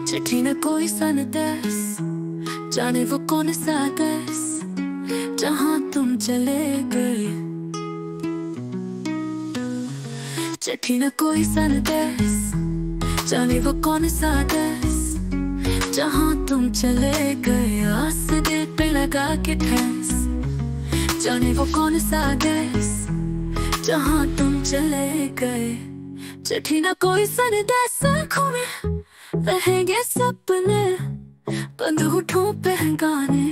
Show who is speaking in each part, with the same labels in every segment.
Speaker 1: चिट्ठी न कोई संदेश, जाने वो कौन सा देश जहाँ तुम चले गए। चिट्ठी न कोई संदेश, जाने वो कौन सा देश जहाँ तुम चले गए। आस दिल पे लगा के ठेस, जाने वो कौन सा देश जहाँ तुम चले गए। चिट्ठी न कोई संदेश, आँखों में रहेंगे सपने, बंद होठों पे हैं गाने,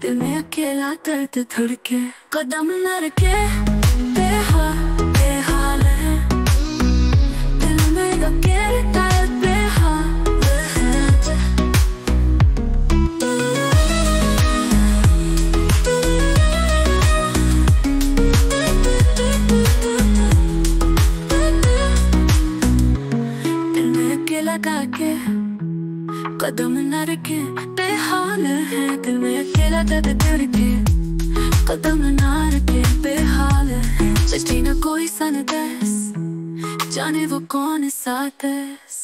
Speaker 1: दिल में अकेला दर्द धड़के। कदम न रखे बेहाल है, दिल में अकेले दर्द बेहाल है। दिल में अकेला लगा के कदम न रखे, बेहाल है। दिल में अकेला दर्द धड़के, कदम न रखे, बेहाल है। चिट्ठी न कोई संदेश, जाने वो कौन सा देश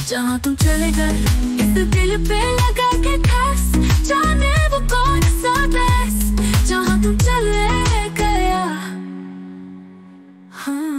Speaker 1: जहाँ तुम चले गए। इस दिल पे लगा के ठेस, जाने वो कौन सा देश जहाँ तुम चले गया। हाँ।